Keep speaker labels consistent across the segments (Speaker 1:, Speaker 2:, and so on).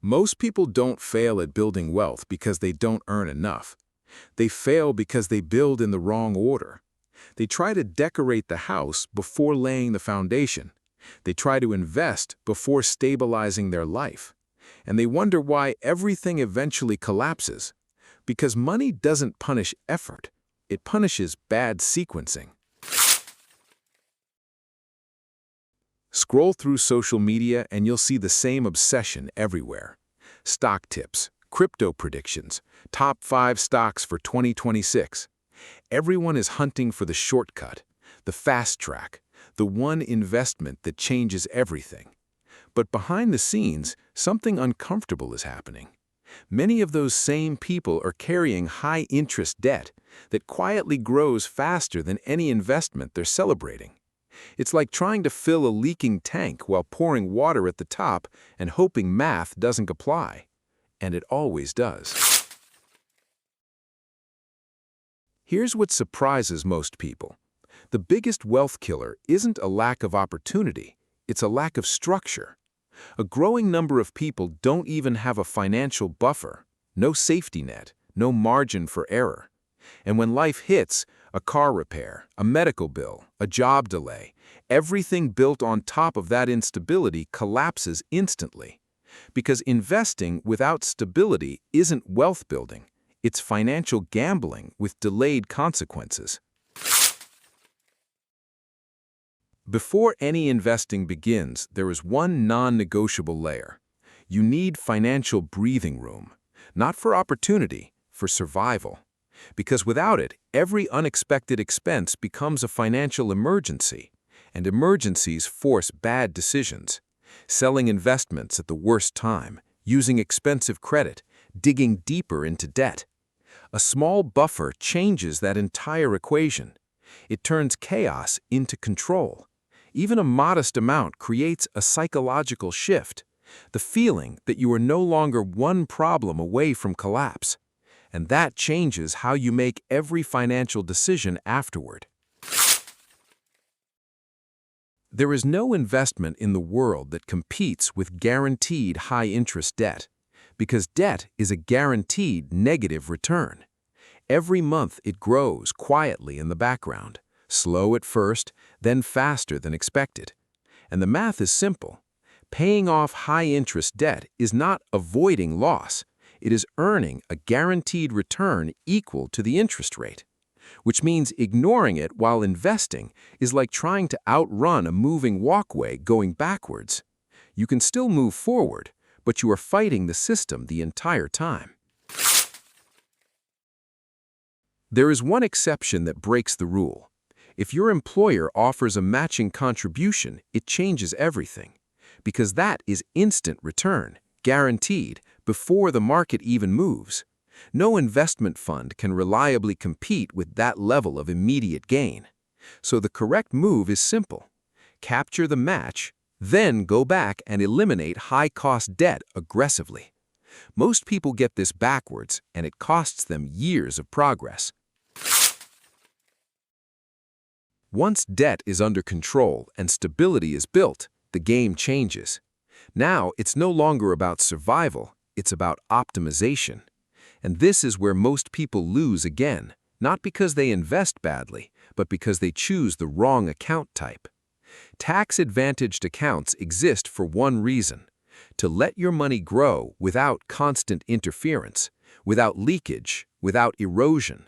Speaker 1: Most people don't fail at building wealth because they don't earn enough. They fail because they build in the wrong order. They try to decorate the house before laying the foundation. They try to invest before stabilizing their life. And they wonder why everything eventually collapses. Because money doesn't punish effort. It punishes bad sequencing. Scroll through social media and you'll see the same obsession everywhere. Stock tips, crypto predictions, top 5 stocks for 2026. Everyone is hunting for the shortcut, the fast track, the one investment that changes everything. But behind the scenes, something uncomfortable is happening. Many of those same people are carrying high-interest debt that quietly grows faster than any investment they're celebrating. It's like trying to fill a leaking tank while pouring water at the top and hoping math doesn't apply. And it always does. Here's what surprises most people. The biggest wealth killer isn't a lack of opportunity, it's a lack of structure. A growing number of people don't even have a financial buffer, no safety net, no margin for error. And when life hits, a car repair, a medical bill, a job delay, everything built on top of that instability collapses instantly. Because investing without stability isn't wealth building, it's financial gambling with delayed consequences. Before any investing begins, there is one non-negotiable layer. You need financial breathing room, not for opportunity, for survival. Because without it, every unexpected expense becomes a financial emergency, and emergencies force bad decisions. Selling investments at the worst time, using expensive credit, digging deeper into debt. A small buffer changes that entire equation. It turns chaos into control. Even a modest amount creates a psychological shift, the feeling that you are no longer one problem away from collapse. And that changes how you make every financial decision afterward. There is no investment in the world that competes with guaranteed high-interest debt, because debt is a guaranteed negative return. Every month it grows quietly in the background, slow at first, then faster than expected. And the math is simple. Paying off high-interest debt is not avoiding loss. It is earning a guaranteed return equal to the interest rate, which means ignoring it while investing is like trying to outrun a moving walkway going backwards. You can still move forward, but you are fighting the system the entire time. There is one exception that breaks the rule. If your employer offers a matching contribution, it changes everything, because that is instant return, guaranteed, before the market even moves. No investment fund can reliably compete with that level of immediate gain. So the correct move is simple. Capture the match, then go back and eliminate high-cost debt aggressively. Most people get this backwards, and it costs them years of progress. Once debt is under control and stability is built, the game changes. Now it's no longer about survival, it's about optimization. And this is where most people lose again, not because they invest badly, but because they choose the wrong account type. Tax-advantaged accounts exist for one reason: to let your money grow without constant interference, without leakage, without erosion.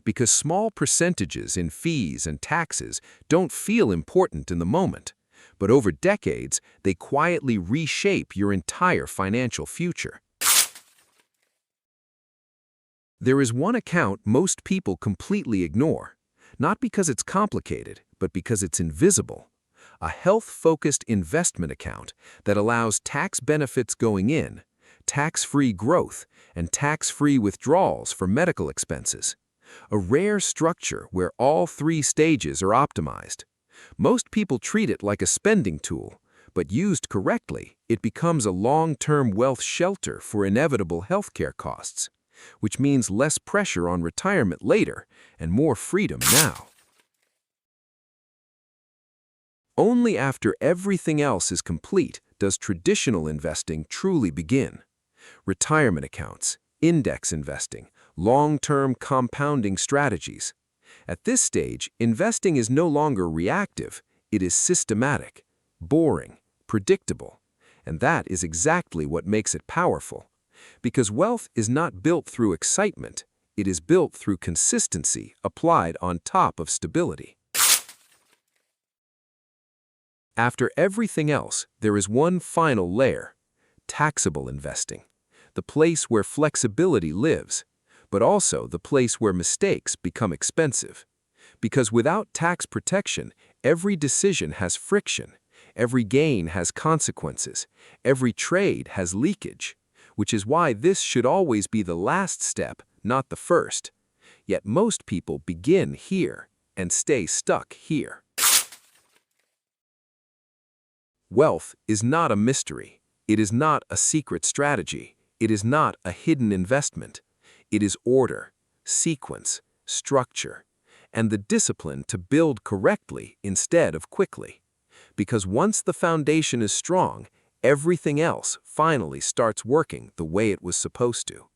Speaker 1: Because small percentages in fees and taxes don't feel important in the moment, but over decades, they quietly reshape your entire financial future. There is one account most people completely ignore, not because it's complicated, but because it's invisible. A health-focused investment account that allows tax benefits going in, tax-free growth, and tax-free withdrawals for medical expenses. A rare structure where all 3 stages are optimized. Most people treat it like a spending tool, but used correctly, it becomes a long-term wealth shelter for inevitable healthcare costs, which means less pressure on retirement later and more freedom now. Only after everything else is complete does traditional investing truly begin. retirement accounts, index investing, long-term compounding strategies. At this stage, investing is no longer reactive, it is systematic, boring, predictable. And that is exactly what makes it powerful. Because wealth is not built through excitement, it is built through consistency applied on top of stability. After everything else, there is one final layer: taxable investing, the place where flexibility lives, but also the place where mistakes become expensive. Because without tax protection, every decision has friction, every gain has consequences, every trade has leakage, which is why this should always be the last step, not the first. Yet most people begin here and stay stuck here. Wealth is not a mystery. It is not a secret strategy. It is not a hidden investment. It is order, sequence, structure, and the discipline to build correctly instead of quickly. Because once the foundation is strong, everything else finally starts working the way it was supposed to.